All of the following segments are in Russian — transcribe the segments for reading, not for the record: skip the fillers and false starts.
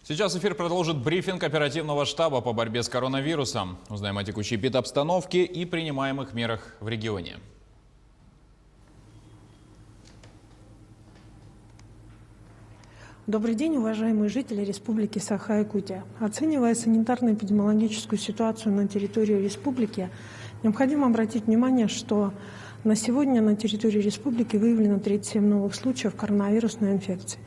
Сейчас эфир продолжит брифинг оперативного штаба по борьбе с коронавирусом. Узнаем о текущей эпидобстановке и принимаемых мерах в регионе. Добрый день, уважаемые жители Республики Саха-Якутия. Оценивая санитарно-эпидемиологическую ситуацию на территории республики, необходимо обратить внимание, что на сегодня на территории республики выявлено 37 новых случаев коронавирусной инфекции.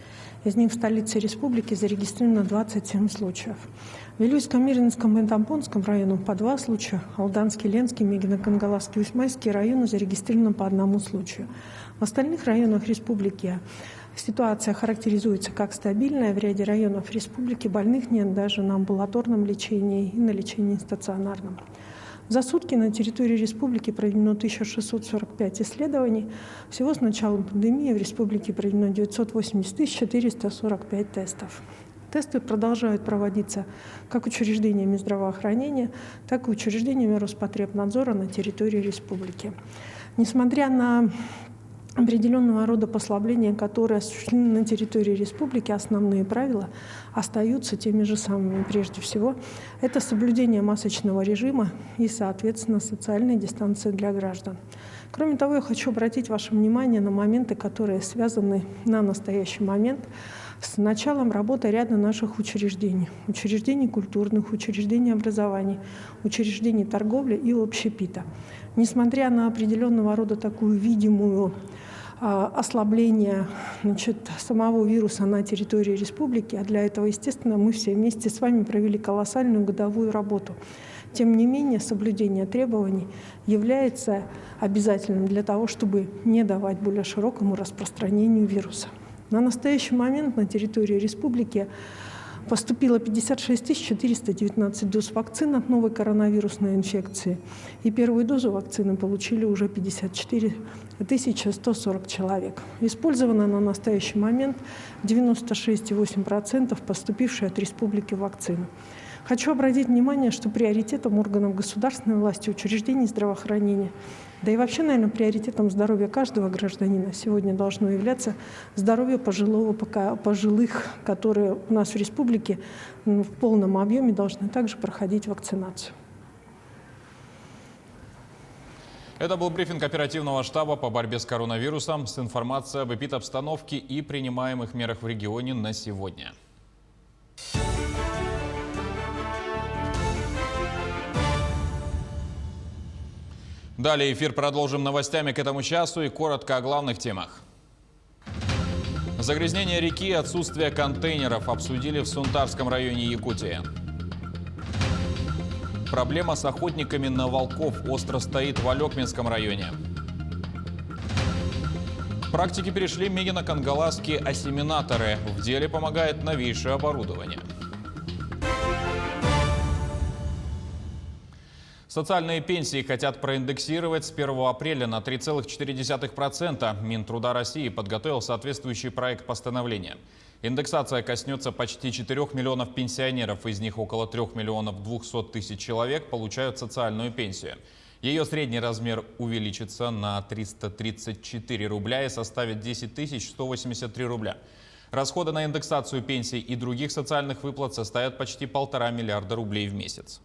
Из них в столице республики зарегистрировано 27 случаев. В Вилюйском, Мирнинском и Тампонском районах по 2 случая, Алданский, Ленский, Мегино-Кангаласский и Усмайский районы зарегистрировано по 1 случаю. В остальных районах республики ситуация характеризуется как стабильная. В ряде районов республики больных нет даже на амбулаторном лечении и на лечении стационарном. За сутки на территории республики проведено 1645 исследований. Всего с начала пандемии в республике проведено 980 445 тестов. Тесты продолжают проводиться как учреждениями здравоохранения, так и учреждениями Роспотребнадзора на территории республики. Несмотря на определенного рода послабления, которые осуществлены на территории республики, основные правила остаются теми же самыми. Прежде всего, это соблюдение масочного режима и, соответственно, социальная дистанция для граждан. Кроме того, я хочу обратить ваше внимание на моменты, которые связаны на настоящий момент с началом работы ряда наших учреждений. Учреждений культурных, учреждений образования, учреждений торговли и общепита. Несмотря на определенного рода такую видимую ослабление самого вируса на территории республики, а для этого, естественно, мы все вместе с вами провели колоссальную годовую работу. Тем не менее, соблюдение требований является обязательным для того, чтобы не давать более широкому распространению вируса. На настоящий момент на территории республики поступило 56 419 доз вакцин от новой коронавирусной инфекции. И первую дозу вакцины получили уже 54 140 человек. Использовано на настоящий момент 96,8% поступившей от республики вакцины. Хочу обратить внимание, что приоритетом органов государственной власти, учреждений здравоохранения, да и вообще, наверное, приоритетом здоровья каждого гражданина сегодня должно являться здоровье пожилых, которые у нас в республике в полном объеме должны также проходить вакцинацию. Это был брифинг оперативного штаба по борьбе с коронавирусом с информацией об эпидобстановке и принимаемых мерах в регионе на сегодня. Далее эфир продолжим новостями к этому часу и коротко о главных темах. Загрязнение реки и отсутствие контейнеров обсудили в Сунтарском районе Якутии. Проблема с охотниками на волков остро стоит в Алекминском районе. К практике перешли Мегино-Кангаласские осеменаторы. В деле помогает новейшее оборудование. Социальные пенсии хотят проиндексировать с 1 апреля на 3,4%. Минтруда России подготовил соответствующий проект постановления. Индексация коснется почти 4 миллионов пенсионеров, из них около 3 миллионов 200 тысяч человек получают социальную пенсию. Ее средний размер увеличится на 334 рубля и составит 10 183 рубля. Расходы на индексацию пенсий и других социальных выплат составят почти 1,5 миллиарда рублей в месяц.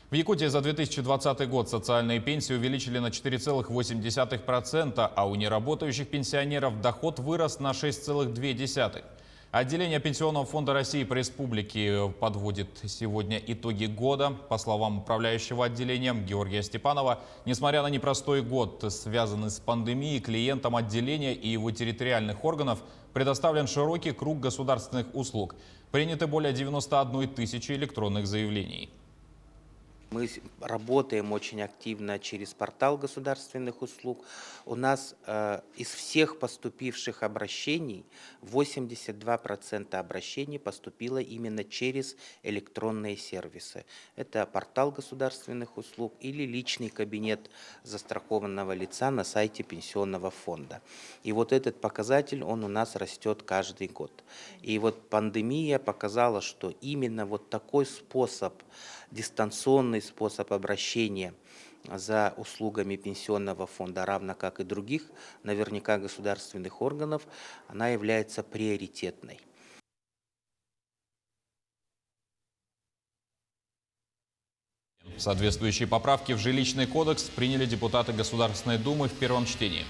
В Якутии за 2020 год социальные пенсии увеличили на 4,8%, а у неработающих пенсионеров доход вырос на 6,2%. Отделение Пенсионного фонда России по республике подводит сегодня итоги года. По словам управляющего отделением Георгия Степанова, несмотря на непростой год, связанный с пандемией, клиентам отделения и его территориальных органов предоставлен широкий круг государственных услуг. Приняты более 91 тысячи электронных заявлений. Мы работаем очень активно через портал государственных услуг. У нас из всех поступивших обращений 82% обращений поступило именно через электронные сервисы. Это портал государственных услуг или личный кабинет застрахованного лица на сайте Пенсионного фонда. И вот этот показатель, он у нас растет каждый год. И вот пандемия показала, что именно вот такой способ, дистанционный способ обращения за услугами Пенсионного фонда, равно как и других, наверняка государственных органов, она является приоритетной. Соответствующие поправки в жилищный кодекс приняли депутаты Государственной Думы в первом чтении.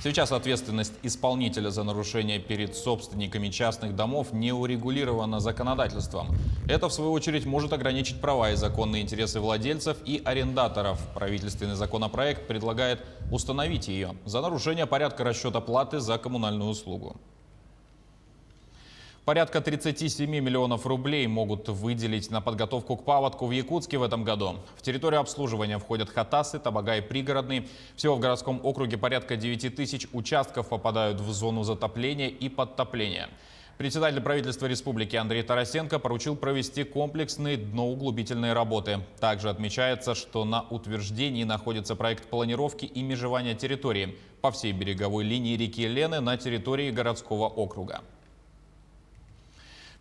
Сейчас ответственность исполнителя за нарушение перед собственниками частных домов не урегулирована законодательством. Это, в свою очередь, может ограничить права и законные интересы владельцев и арендаторов. Правительственный законопроект предлагает установить ее за нарушение порядка расчета платы за коммунальную услугу. Порядка 37 миллионов рублей могут выделить на подготовку к паводку в Якутске в этом году. В территорию обслуживания входят Хатасы, Табагай, Пригородный. Всего в городском округе порядка 9 тысяч участков попадают в зону затопления и подтопления. Председатель правительства республики Андрей Тарасенко поручил провести комплексные дноуглубительные работы. Также отмечается, что на утверждении находится проект планировки и межевания территории по всей береговой линии реки Лены на территории городского округа.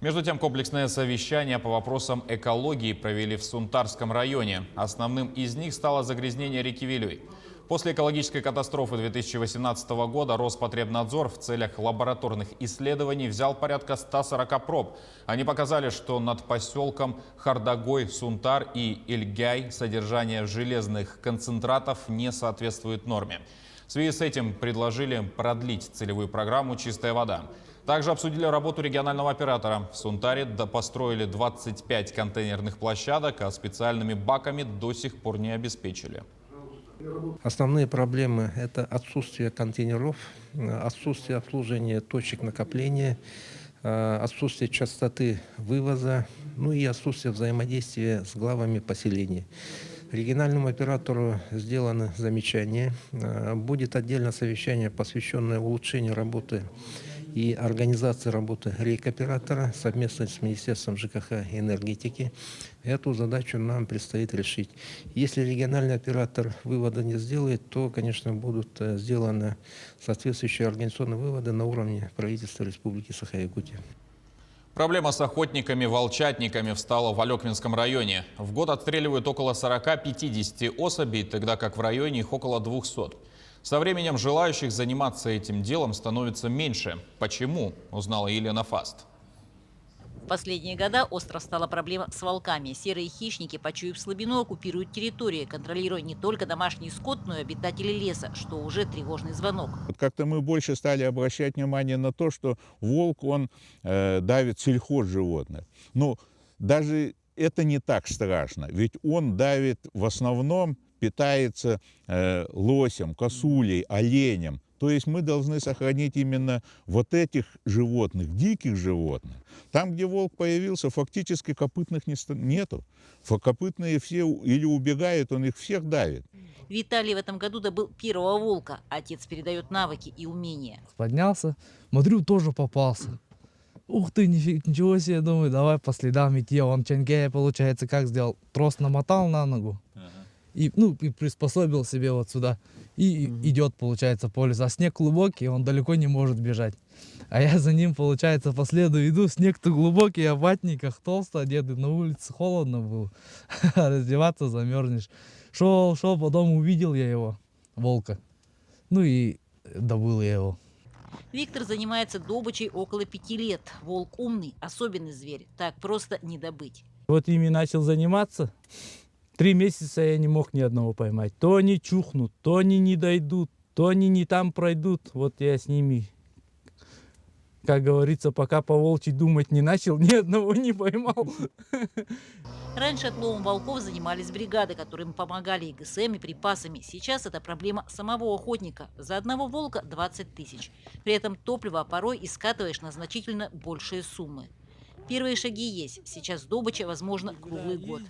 Между тем, комплексное совещание по вопросам экологии провели в Сунтарском районе. Основным из них стало загрязнение реки Вилюй. После экологической катастрофы 2018 года Роспотребнадзор в целях лабораторных исследований взял порядка 140 проб. Они показали, что над поселком Хардагой, Сунтар и Ильгяй содержание железных концентратов не соответствует норме. В связи с этим предложили продлить целевую программу «Чистая вода». Также обсудили работу регионального оператора. В Сунтаре построили 25 контейнерных площадок, а специальными баками до сих пор не обеспечили. Основные проблемы – это отсутствие контейнеров, отсутствие обслуживания точек накопления, отсутствие частоты вывоза, ну и отсутствие взаимодействия с главами поселений. Региональному оператору сделано замечание. Будет отдельное совещание, посвященное улучшению работы и организации работы рейк-оператора совместно с Министерством ЖКХ и энергетики. Эту задачу нам предстоит решить. Если региональный оператор вывода не сделает, то, конечно, будут сделаны соответствующие организационные выводы на уровне правительства Республики Саха-Якутия. Проблема с охотниками-волчатниками встала в Алекминском районе. В год отстреливают около 40-50 особей, тогда как в районе их около 200. Со временем желающих заниматься этим делом становится меньше. Почему, узнала Елена Фаст. В последние годы остро стала проблема с волками. Серые хищники, почуяв слабину, оккупируют территории, контролируя не только домашний скот, но и обитателей леса, что уже тревожный звонок. Как-то мы больше стали обращать внимание на то, что волк, он давит сельхозживотных. Но даже это не так страшно, ведь он давит в основном, питается лосем, косулей, оленем. То есть мы должны сохранить именно вот этих животных, диких животных. Там, где волк появился, фактически копытных нету. Копытные все или убегают, он их всех давит. Виталий в этом году добыл первого волка. Отец передает навыки и умения. Поднялся, смотрю, тоже попался. Ух ты, ничего себе, думаю, давай по следам идти. Он ченгея, получается, как сделал? Трос намотал на ногу. И приспособил себе вот сюда. И идет, получается, по лесу. А снег глубокий, он далеко не может бежать. А я за ним, получается, по следу иду. Снег-то глубокий, я в ватниках толсто одетый. На улице холодно было. Раздеваться замерзнешь. Шел, потом увидел я его, волка. Ну и добыл я его. Виктор занимается добычей около 5 лет. Волк умный, особенный зверь. Так просто не добыть. Вот ими начал заниматься. 3 месяца я не мог ни одного поймать. То они чухнут, то они не дойдут, то они не там пройдут. Вот я с ними, как говорится, пока по волчьи думать не начал, ни одного не поймал. Раньше отловом волков занимались бригады, которым помогали и ГСМ, и припасами. Сейчас это проблема самого охотника. За одного волка 20 тысяч. При этом топливо порой и скатываешь на значительно большие суммы. Первые шаги есть. Сейчас добыча возможна круглый год.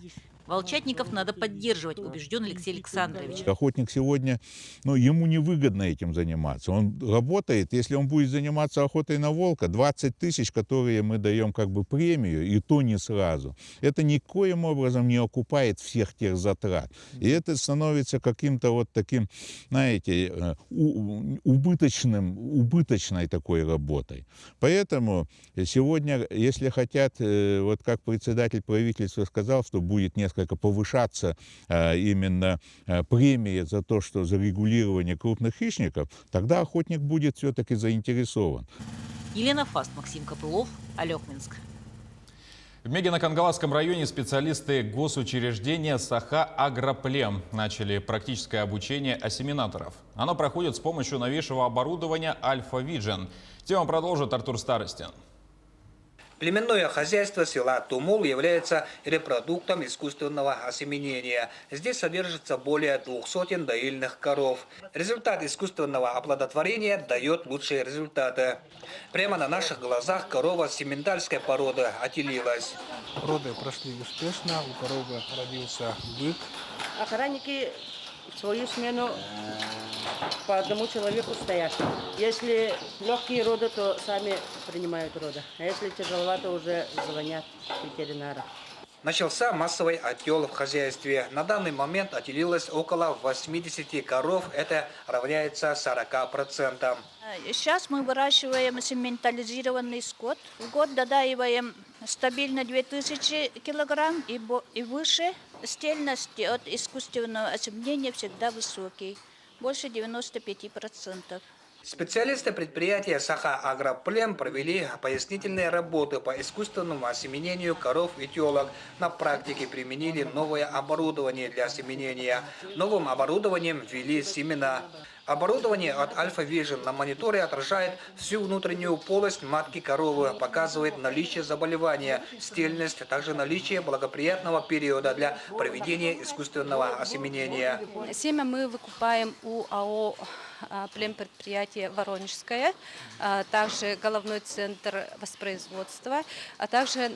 Волчатников надо поддерживать, убежден Алексей Александрович. Охотник сегодня, ему невыгодно этим заниматься. Он работает, если он будет заниматься охотой на волка, 20 тысяч, которые мы даем как бы премию, и то не сразу. Это никоим образом не окупает всех тех затрат. И это становится каким-то вот таким, знаете, убыточной такой работой. Поэтому сегодня, если хотят, вот как председатель правительства сказал, что будет несколько повышаться именно премия за то, что за регулирование крупных хищников, тогда охотник будет все-таки заинтересован. Елена Фаст, Максим Копылов, Алекминск. В Мегино-Кангаласском районе специалисты госучреждения «Саха-Агроплем» начали практическое обучение ассиминаторов. Оно проходит с помощью новейшего оборудования «Альфа Vision». Тему продолжит Артур Старостин. Племенное хозяйство села Тумул является репродуктом искусственного осеменения. Здесь содержится более 200 доильных коров. Результат искусственного оплодотворения дает лучшие результаты. Прямо на наших глазах корова сементальской породы отелилась. Роды прошли успешно, у коровы родился бык. Охранники в свою смену по одному человеку стоят. Если легкие роды, то сами принимают роды. А если тяжеловато, уже звонят ветеринара. Начался массовый отел в хозяйстве. На данный момент отелилось около 80 коров. Это равняется 40%. Сейчас мы выращиваем сементализированный скот. В год додаиваем стабильно 2000 килограмм и выше. Стельность от искусственного осеменения всегда высокий, больше 95%. Специалисты предприятия «Саха-Агроплем» провели пояснительные работы по искусственному осеменению коров и телок. На практике применили новое оборудование для осеменения. Новым оборудованием ввели семена. Оборудование от Альфа Vision на мониторе отражает всю внутреннюю полость матки коровы, показывает наличие заболевания, стельность, а также наличие благоприятного периода для проведения искусственного осеменения. Семя мы выкупаем у АО «Племпредприятие Воронежское», также головной центр воспроизводства, а также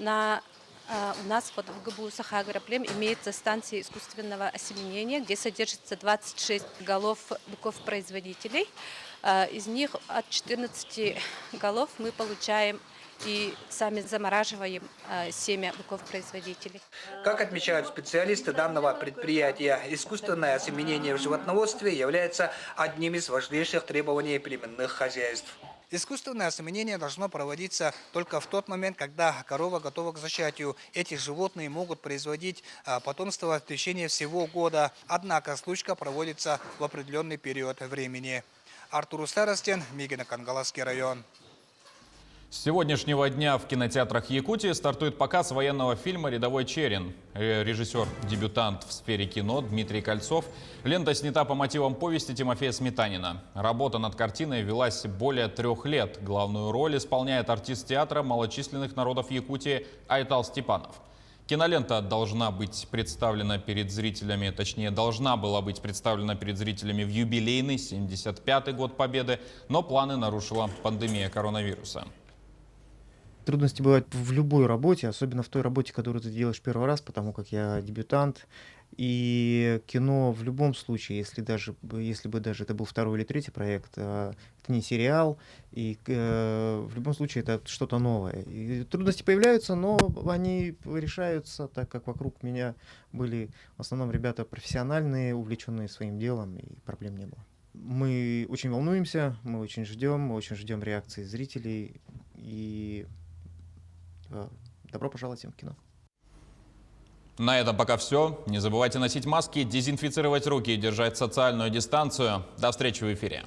у нас вот в ГБУ «Саха-Агроплем» имеется станция искусственного осеменения, где содержится 26 голов быков-производителей. Из них от 14 голов мы получаем и сами замораживаем семя быков-производителей. Как отмечают специалисты данного предприятия, искусственное осеменение в животноводстве является одним из важнейших требований племенных хозяйств. Искусственное осеменение должно проводиться только в тот момент, когда корова готова к зачатию. Эти животные могут производить потомство в течение всего года. Однако случка проводится в определенный период времени. Артур Старостин, Мегино-Кангаласский район. С сегодняшнего дня в кинотеатрах Якутии стартует показ военного фильма «Рядовой Черин». Режиссер-дебютант в сфере кино Дмитрий Кольцов. Лента снята по мотивам повести Тимофея Сметанина. Работа над картиной велась более 3 лет. Главную роль исполняет артист театра малочисленных народов Якутии Айтал Степанов. Кинолента должна быть представлена перед зрителями, точнее, должна была быть представлена перед зрителями в юбилейный 75-й год Победы, но планы нарушила пандемия коронавируса. Трудности бывают в любой работе, особенно в той работе, которую ты делаешь первый раз, потому как я дебютант. И кино в любом случае, если бы даже это был 2-й или 3-й проект, это не сериал, и в любом случае это что-то новое. И трудности появляются, но они решаются, так как вокруг меня были в основном ребята профессиональные, увлеченные своим делом, и проблем не было. Мы очень волнуемся, мы очень ждем реакции зрителей, и добро пожаловать всем в кино. На этом пока все. Не забывайте носить маски, дезинфицировать руки и держать социальную дистанцию. До встречи в эфире.